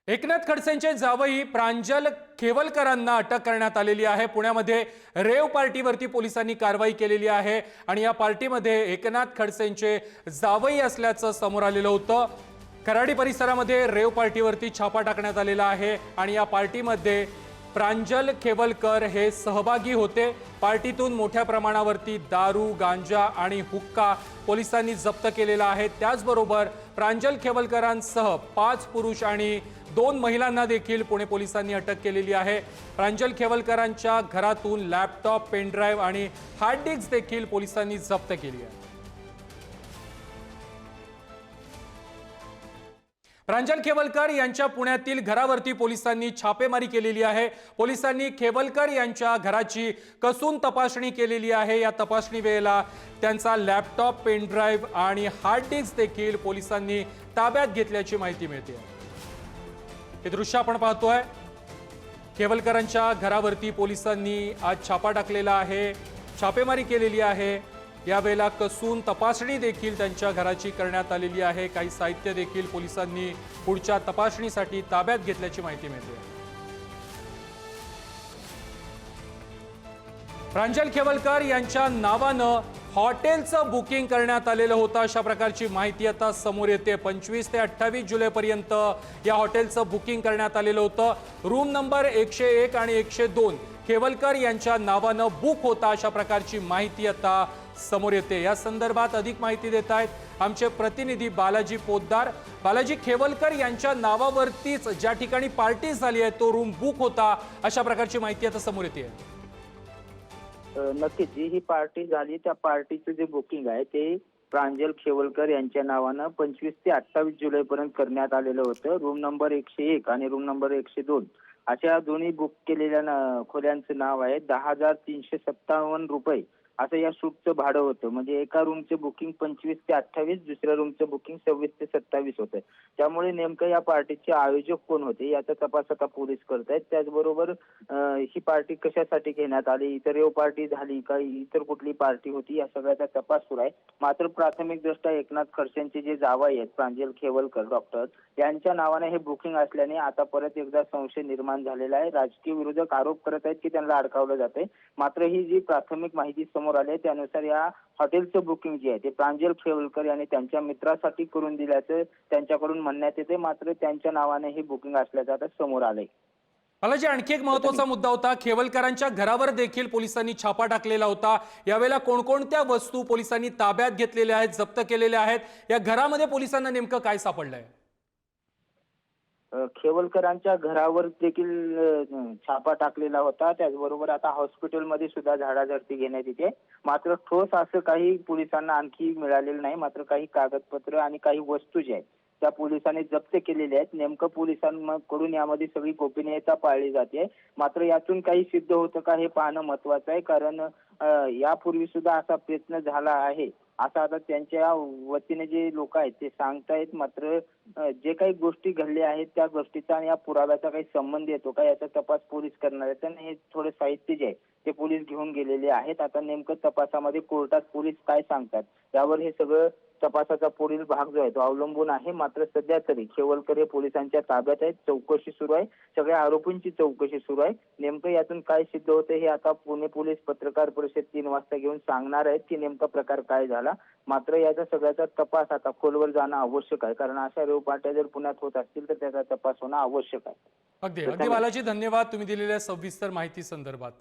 एकनाथ खडसेंचे जावई प्रांजल खेवलकरांना अटक करण्यात आलेली आहे। पुण्यामध्ये रेव पार्टीवरती पोलिसांनी कारवाई केलेली आहे आणि या पार्टीमध्ये एकनाथ खडसेंचे जावई असल्याचं समोर आलेलं होतं। कराडी परिसरामध्ये रेव पार्टीवरती छापा टाकण्यात आलेला आहे आणि या पार्टीमध्ये प्रांजल खेवलकर हे सहभागी होते। पार्टीतून मोठ्या प्रमाणावरती दारू, गांजा आणि हुक्का पोलिसांनी जप्त केलेला आहे। त्याचबरोबर प्रांजल खेवलकरांसह 5 पुरुष आणि 2 महिलांना देखील पुणे पोलिसांनी अटक केलेली आहे। प्रांजल खेवलकरांच्या घरातून लॅपटॉप, पेन ड्राइव्ह आणि हार्ड डिस्क देखील पोलिसांनी जप्त केली आहे। प्रांजल खेवलकर यांच्या पुण्यातील घरावरती पोलिसांनी छापेमारी केलेली आहे। पोलिसांनी खेवलकर यांच्या घराची कसून तपासणी केलेली आहे। या तपासणी वेळेला त्यांचा लॅपटॉप, पेन ड्राइव्ह आणि हार्ड डिस्क देखील पोलिसांनी ताब्यात घेतल्याची माहिती मिळते। हे दृश्य आपण पाहतोय, खेवलकरांच्या घरावरती पोलिसांनी आज छापा टाकलेला आहे, छापेमारी केलेली आहे। यावेळेला कसून तपासणी देखील त्यांच्या घराची करण्यात आलेली आहे। काही साहित्य देखील पोलिसांनी पुढच्या तपासणीसाठी ताब्यात घेतल्याची माहिती मिळते। प्रांजल खेवलकर यांच्या नावानं हॉटेलचं बुकिंग करण्यात आलेलं होतं, अशा प्रकारची माहिती आता समोर येते। 25 ते 28 जुलैपर्यंत या हॉटेलचं बुकिंग करण्यात आलेलं होतं। रूम नंबर 101 आणि 102 खेवलकर यांच्या नावानं बुक होता, अशा प्रकारची माहिती आता समोर येते। या संदर्भात अधिक माहिती देत आहेत आमचे प्रतिनिधी बालाजी पोद्दार। बालाजी, खेवलकर यांच्या नावावरतीच ज्या ठिकाणी पार्टी झाली आहे तो रूम बुक होता, अशा प्रकारची माहिती आता समोर येते। नक्कीच जी ही पार्टी झाली त्या पार्टीचं जे बुकिंग आहे ते प्रांजल खेवलकर यांच्या नावानं 25 ते 28 जुलैपर्यंत करण्यात आलेलं होतं। रूम नंबर 101 आणि रूम नंबर 102 अशा दोन्ही बुक केलेल्या खोल्यांचं नाव आहे। 10,357 रुपये असं या सूटचं भाडं होतं। म्हणजे एका रूमचं बुकिंग 25 ते 28, दुसऱ्या रूमचं बुकिंग 26 ते 27 होतं। त्यामुळे नेमकं या पार्टीचे आयोजक कोण होते याचा तपास आता पोलीस करतायत। त्याचबरोबर ही पार्टी कशासाठी घेण्यात आली, इतर रेव पार्टी झाली का, इतर कुठली पार्टी होती, या सगळ्याचा तपास सुरू आहे। मात्र प्राथमिक दृष्ट्या एकनाथ खडसेंचे जे जावई आहेत प्रांजल खेवलकर डॉक्टर यांच्या नावाने हे बुकिंग असल्याने आता परत एकदा संशय निर्माण झालेला आहे। राजकीय विरोधक आरोप करत आहेत की त्यांना अडकावलं जाते। मात्र ही जी प्राथमिक माहिती समोर आली त्यानुसार या हॉटेलचं बुकिंग जे आहे ते प्रांजल खेवलकर यांनी त्यांच्या मित्रासाठी करून दिल्याचं त्यांच्याकडून म्हणण्यात येते। मात्र त्यांच्या नावाने हे बुकिंग असल्याचं आता समोर आलंय। बालाजी, आणखी एक महत्त्वाचा मुद्दा होता, खेवलकरांच्या घरावर देखील पोलिसांनी छापा टाकलेला होता। यावेळेला कोणकोणत्या वस्तू पोलिसांनी ताब्यात घेतलेल्या आहेत, जप्त केलेल्या आहेत, या घरामध्ये पोलिसांना नेमकं काय सापडलंय? खेवलकरांच्या घरावर देखील छापा टाकलेला होता। त्याचबरोबर आता हॉस्पिटलमध्ये सुद्धा झाडाझडती घेण्यात येते। मात्र ठोस असं काही पोलिसांना आणखी मिळालेलं नाही। मात्र काही कागदपत्र आणि काही वस्तू ज्या आहेत त्या पोलिसांनी जप्त केलेल्या आहेत। नेमकं पोलिसांकडून यामध्ये सगळी गोपनीयता पाळली जाते। मात्र यातून काही सिद्ध होतं का हे पाहणं महत्वाचं आहे, कारण यापूर्वी सुद्धा असा प्रयत्न झाला आहे असं आता त्यांच्या वतीने जे लोक आहेत ते सांगतायत। मात्र जे काही गोष्टी घडल्या आहेत त्या गोष्टीचा आणि या पुराव्याचा काही संबंध येतो का याचा तपास पोलीस करणार आहेत। आणि हे थोडे साहित्य जे आहे ते पोलीस घेऊन गेलेले आहेत। आता नेमकं तपासामध्ये कोर्टात पोलीस काय सांगतात यावर हे सगळं तपासाचा पुढील भाग जो आहे तो अवलंबून आहे। मात्र सध्या तरी खेवलकर हे पोलिसांच्या ताब्यात आहेत, चौकशी सुरू आहे, सगळ्या आरोपींची चौकशी सुरू आहे। नेमकं यातून काय सिद्ध होते हे आता पुणे पोलीस पत्रकार परिषद 3 वाजता घेऊन सांगणार आहेत की नेमका प्रकार काय झाला। मात्र याचा सगळ्याचा तपास आता खोलवर जाणं आवश्यक आहे, कारण अशा रेव पार्ट्या जर पुण्यात होत असतील तर त्याचा तपास होणं आवश्यक आहे। अगदी बालाजी, धन्यवाद तुम्ही दिलेल्या सविस्तर माहिती संदर्भात।